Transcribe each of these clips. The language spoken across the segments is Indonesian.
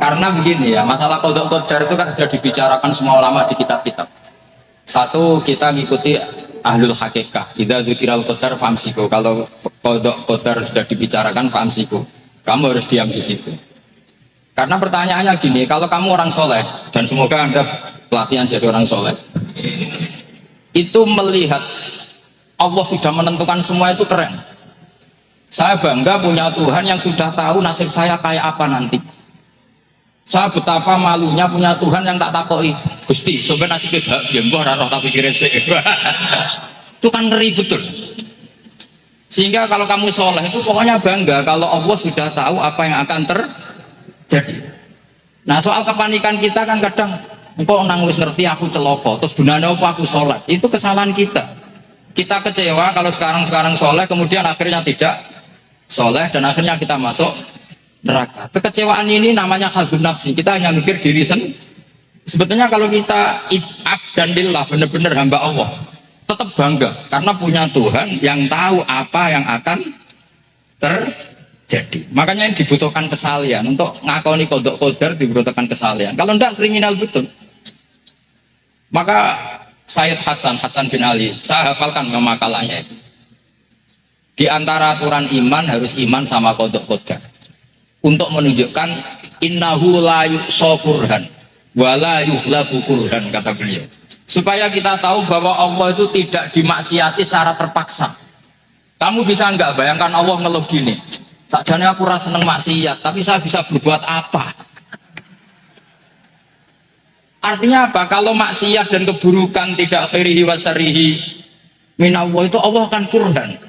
Karena begini ya, masalah qadha qadar itu kan sudah dibicarakan semua ulama di kitab-kitab. Satu, kita mengikuti ahlul hakikah. Idza dzikiral qadar famsiku. Kalau qadha qadar sudah dibicarakan famsiku, kamu harus diam di situ. Karena pertanyaannya gini, kalau kamu orang soleh, dan semoga Anda pelatihan jadi orang soleh, itu melihat Allah sudah menentukan semua itu keren. Saya bangga punya Tuhan yang sudah tahu nasib saya kayak apa nanti. Saya betapa malunya punya Tuhan yang tak takoi, Gusti, sebenarnya nasibnya bahagia, mbah roh tapi kira itu kan ngeri betul. Sehingga kalau kamu soleh itu pokoknya bangga kalau Allah sudah tahu apa yang akan terjadi. Nah soal kepanikan kita kan kadang, engkau nangis ngerti aku celoko, terus gunanya apa aku sholat, itu kesalahan kita. Kita kecewa kalau sekarang soleh, kemudian akhirnya tidak soleh, dan akhirnya kita masuk neraka. Kekecewaan ini namanya khalqun nafsi. Kita hanya mikir diri sendiri. Sebetulnya kalau kita abdan lillah, benar-benar hamba Allah, tetap bangga karena punya Tuhan yang tahu apa yang akan terjadi. Makanya yang dibutuhkan kesalian untuk ngakoni qadha qadar, dibutuhkan kesalian. Kalau tidak kriminal betul. Maka Sayyid Hasan bin Ali, saya hafalkan makalannya itu. Di antara aturan iman harus iman sama qadha qadar. Untuk menunjukkan innahu la yuqsa qurhan wa la yuhlabu qurhan, kata beliau, supaya kita tahu bahwa Allah itu tidak dimaksiati secara terpaksa. Kamu bisa enggak bayangkan Allah ngeluh gini, sakjane aku rasa seneng maksiat tapi saya bisa berbuat apa? Artinya apa? Kalau maksiat dan keburukan tidak khairihi wa syarrihi minallah, itu Allah akan kurhan.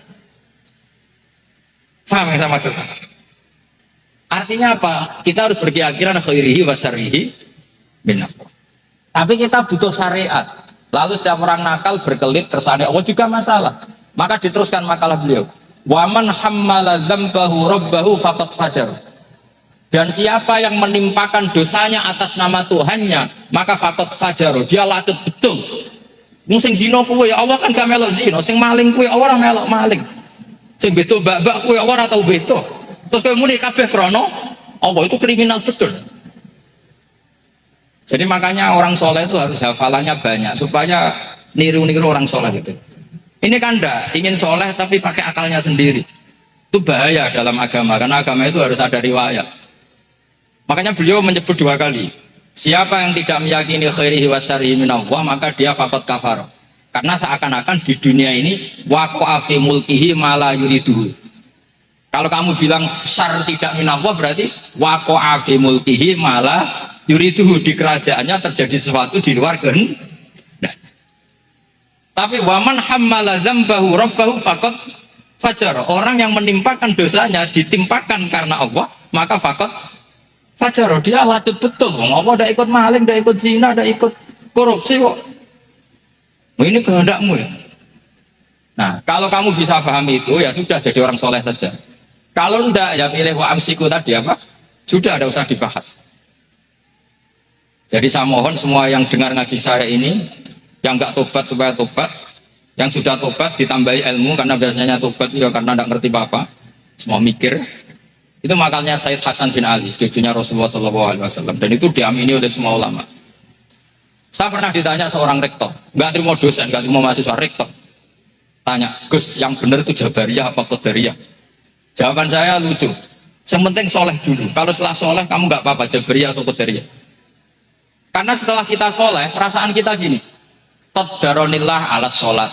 Paham yang saya maksudkan? Artinya apa? Kita harus berkeyakinan khairihi wa syarrihi minallah. Tapi kita butuh syariat. Lalu setiap orang nakal berkelit tersandera Allah juga masalah. Maka diteruskan makalah beliau. Wa man hammala dzambahu rabbahu faqad fajar. Dan siapa yang menimpakan dosanya atas nama Tuhannya, maka faqad fajar. Dia latut betul. Wong sing zina kuwi ya Allah kan gak melok zina, sing maling kuwi ora melok maling. Sing beto mbak-mbak kuwi ora tau beto. Terus kayak muni kabeh krono Allah, itu kriminal betul. Jadi makanya orang soleh itu harus hafalannya banyak supaya niru-niru orang soleh itu. Ini kan enggak ingin soleh tapi pakai akalnya sendiri. Itu bahaya dalam agama, karena agama itu harus ada riwayat. Makanya beliau menyebut 2 kali. Siapa yang tidak meyakini khairihi wa syarrihi minallah, maka dia faqad kafar. Karena seakan-akan di dunia ini waqa'a fi mulkihi ma la yuriduhu. Kalau kamu bilang syar tidak minallah, berarti waqa'a fi mulkihi ma la yuriduhu, di kerajaannya terjadi sesuatu di luar kehendak. Nah. Tapi waman hammala dzambahu rabbahu faqad fajar. Orang yang menimpakan dosanya ditimpakan karena Allah, maka faqad fajar. Dia latut betul. Allah tidak ikut maling, tidak ikut zina, tidak ikut korupsi kok. Ini kehendakmu ya. Nah, kalau kamu bisa pahami itu, ya sudah jadi orang soleh saja. Kalau enggak, ya pilih wa amsiku tadi apa? Sudah, ada usah dibahas. Jadi saya mohon semua yang dengar ngaji saya ini, yang enggak tobat supaya tobat, yang sudah tobat ditambahi ilmu, karena biasanya tobat ya karena enggak ngerti apa-apa, semua mikir. Itu makalnya Sayyid Hasan bin Ali, cucunya Rasulullah SAW, dan itu diamini oleh semua ulama. Saya pernah ditanya seorang rektor, enggak terima dosen, enggak terima mahasiswa, rektor. Tanya, Gus, yang benar itu Jabariyah apa Qadariyah? Jawaban saya lucu. Yang penting soleh dulu. Kalau setelah soleh kamu nggak apa-apa Jabariyah atau Qadariyah. Karena setelah kita soleh, perasaan kita gini. Qaddaronillah ala sholat.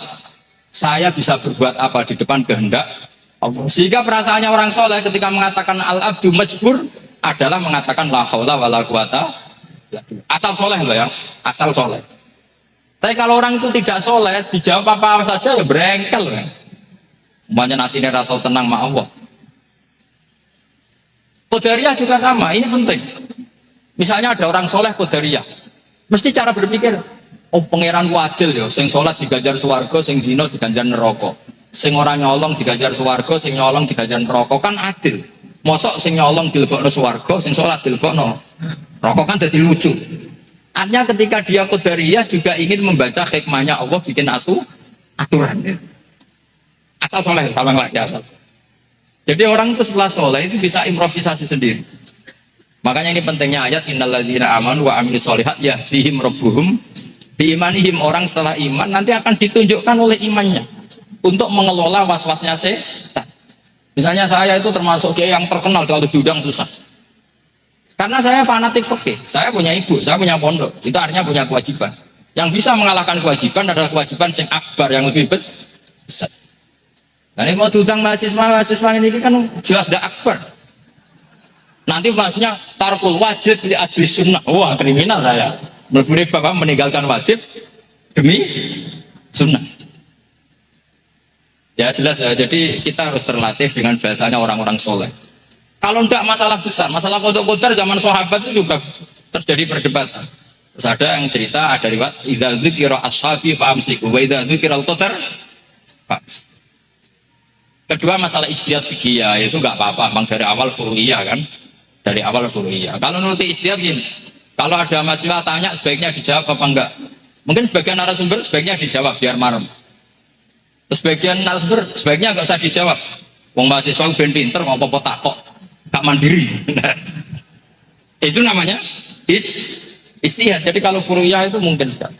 Saya bisa berbuat apa di depan kehendak Allah. Sehingga perasaannya orang soleh ketika mengatakan al-abdu majbur adalah mengatakan la haula wala quwata. Asal soleh loh ya, asal soleh. Tapi kalau orang itu tidak soleh, dijawab apa saja ya berengkel ya. Umpamanya nanti atau tenang ma Allah. Qadariyah juga sama, ini penting. Misalnya ada orang soleh Qadariyah, mesti cara berpikir, oh pangeran adil ya, sing sholat diganjar swarga, sing zina diganjar neraka, sing ora nyolong diganjar swarga, sing nyolong diganjar neraka, kan adil. Mosok sing nyolong dilebokno swarga, sing sholat dilebokno neraka, kan jadi lucu. Artinya ketika dia Qadariyah juga ingin membaca hikmahnya Allah bikin aturan. Asal soleh, salah lagi asal. Jadi orang itu setelah soleh itu bisa improvisasi sendiri. Makanya ini pentingnya ayat innalladzina amanu wa amilus sholihat yahdihim rabbuhum biimanihim. Orang setelah iman nanti akan ditunjukkan oleh imannya untuk mengelola was-wasnya setan. Misalnya saya itu termasuk kiai yang terkenal kalau diundang susah. Karena saya fanatik fikih, saya punya ibu, saya punya pondok, itu artinya punya kewajiban. Yang bisa mengalahkan kewajiban adalah kewajiban yang akbar, yang lebih besar. Nah ini mau diundang mahasiswa ini kan jelas tidak akbar. Nanti maksudnya tarkul wajib di ajli sunnah. Wah kriminal saya. Boleh bapak meninggalkan wajib demi sunnah. Ya jelas ya. Jadi kita harus terlatih dengan bahasanya orang-orang soleh. Kalau tidak masalah besar, masalah qada zaman sahabat itu juga terjadi perdebatan. Terus ada yang cerita, ada riwayat idza dzikira ashabi fa amsiku wa idza dzikira al-qadar fa'amsik. Kedua masalah ijtihad fikih itu enggak apa-apa, memang dari awal furu'iyah kan. Dari awal furu'iyah. Kalau nuruti ijtihad gini, kalau ada mahasiswa tanya sebaiknya dijawab apa enggak? Mungkin sebagian narasumber sebaiknya dijawab biar marem. Terus sebagian narasumber sebaiknya enggak usah dijawab. Wong mahasiswa ben pinter kok apa-apa takok. Tak mandiri. Itu namanya ijtihad. Jadi kalau furu'iyah itu mungkin sekali.